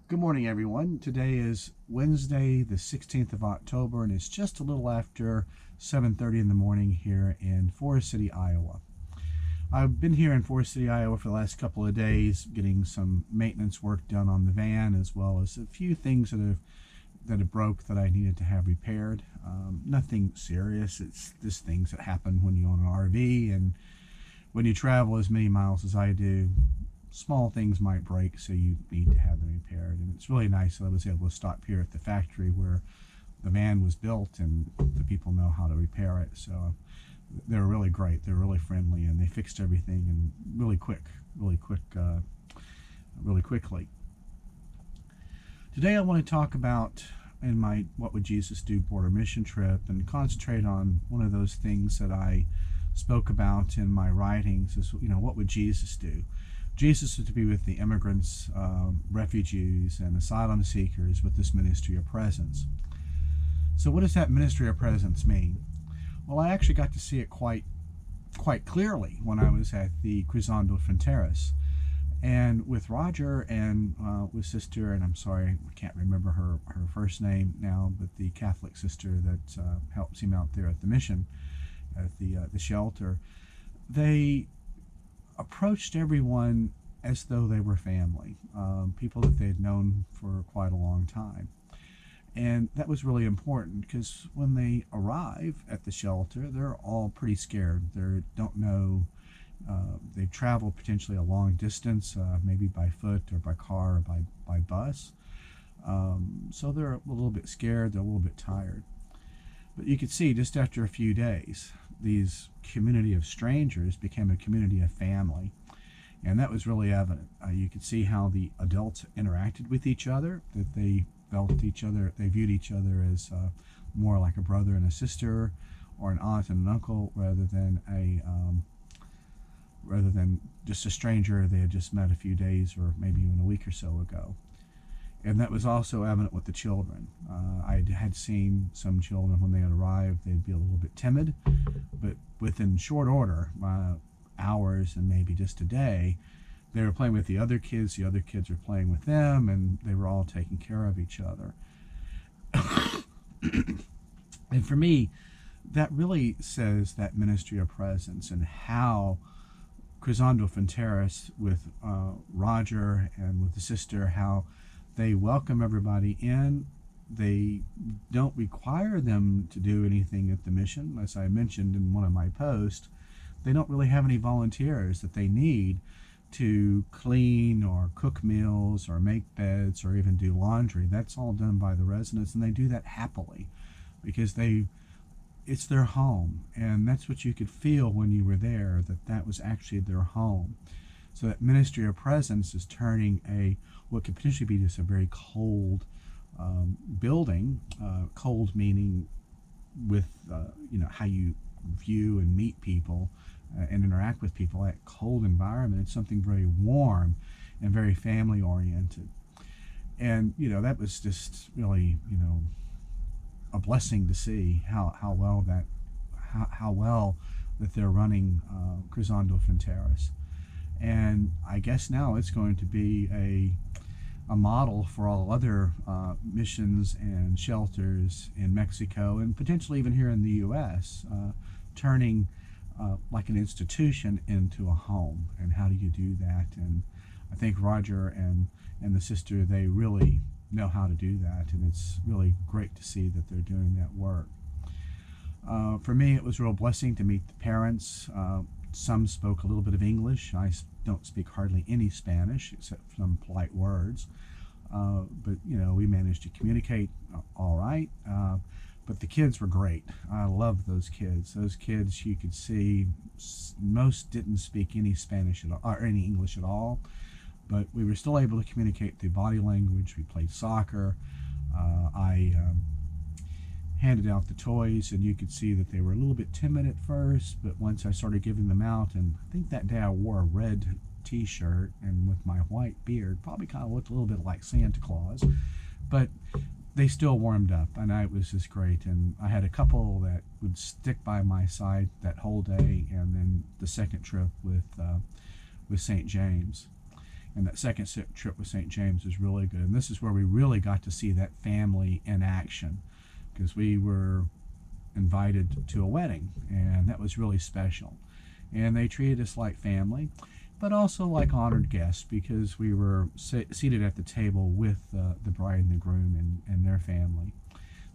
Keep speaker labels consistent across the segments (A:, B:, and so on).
A: Good morning, everyone. Today is Wednesday, the 16th of October, and it's just a little after 7:30 in the morning here in Forest City, Iowa. I've been here in Forest City, Iowa for the last couple of days, getting some maintenance work done on the van, as well as a few things that have broke that I needed to have repaired. Nothing serious. It's just things that happen when you own an RV, and when you travel as many miles as I do, small things might break, so you need to have them repaired. And it's really nice that I was able to stop here at the factory where the van was built, and the people know how to repair it. So they're really great. They're really friendly, and they fixed everything and really quickly. Today I want to talk about in my What Would Jesus Do border mission trip, and concentrate on one of those things that I spoke about in my writings is, what would Jesus do? Jesus is to be with the immigrants, refugees, and asylum seekers with this ministry of presence. So what does that ministry of presence mean? Well, I actually got to see it quite clearly when I was at the Cruzando Fronteras. And with Rodger and with Sister, and I'm sorry, I can't remember her first name now, but the Catholic sister that helps him out there at the mission, at the shelter, they approached everyone as though they were family, people that they'd known for quite a long time. And that was really important, because when they arrive at the shelter, they're all pretty scared. They don't know, they've traveled potentially a long distance, maybe by foot or by car or by bus. So they're a little bit scared, they're a little bit tired. But you could see just after a few days, these community of strangers became a community of family. And that was really evident. You could see how the adults interacted with each other, that they viewed each other as more like a brother and a sister, or an aunt and an uncle, rather than just a stranger they had just met a few days or maybe even a week or so ago. And that was also evident with the children. I had seen some children, when they had arrived, they'd be a little bit timid, but within short order, hours and maybe just a day, they were playing with the other kids were playing with them, and they were all taking care of each other. And for me, that really says that ministry of presence, and how Cruzando Fronteras with Rodger and with the sister, how they welcome everybody in. They don't require them to do anything at the mission. As I mentioned in one of my posts, they don't really have any volunteers that they need to clean or cook meals or make beds or even do laundry. That's all done by the residents, and they do that happily, because it's their home. And that's what you could feel when you were there, that was actually their home. So that ministry of presence is turning what could potentially be just a very cold building, cold meaning with how you view and meet people and interact with people. That cold environment, it's something very warm and very family oriented. And that was just really a blessing to see how well that they're running Cruzando Fronteras. And I guess now it's going to be a model for all other missions and shelters in Mexico, and potentially even here in the U.S., turning like an institution into a home. And how do you do that? And I think Rodger and the sister, they really know how to do that, and it's really great to see that they're doing that work. For me, it was a real blessing to meet the parents. Some spoke a little bit of English. I don't speak hardly any Spanish, except some polite words. But we managed to communicate all right. But the kids were great. I loved those kids. Those kids, you could see, most didn't speak any Spanish at all, or any English at all. But we were still able to communicate through body language. We played soccer. I handed out the toys, and you could see that they were a little bit timid at first, but once I started giving them out, and I think that day I wore a red t-shirt, and with my white beard, probably kind of looked a little bit like Santa Claus, but they still warmed up, and it was just great. And I had a couple that would stick by my side that whole day, and then the second trip with St. James. And that second trip with St. James was really good. And this is where we really got to see that family in action, because we were invited to a wedding, and that was really special. And they treated us like family, but also like honored guests, because we were seated at the table with the bride and the groom and their family.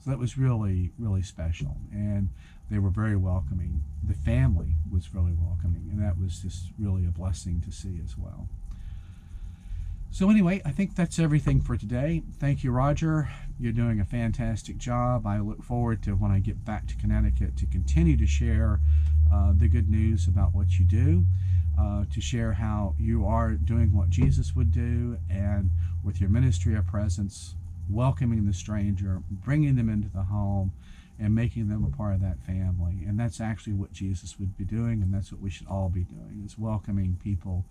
A: So that was really, really special. And they were very welcoming. The family was really welcoming, and that was just really a blessing to see as well. So anyway, I think that's everything for today. Thank you, Rodger. You're doing a fantastic job. I look forward to, when I get back to Connecticut, to continue to share the good news about what you do, to share how you are doing what Jesus would do, and with your ministry of presence, welcoming the stranger, bringing them into the home, and making them a part of that family. And that's actually what Jesus would be doing, and that's what we should all be doing, is welcoming people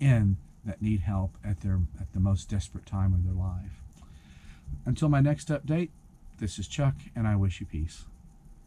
A: in that need help at the most desperate time of their life. Until my next update, this is Chuck, and I wish you peace.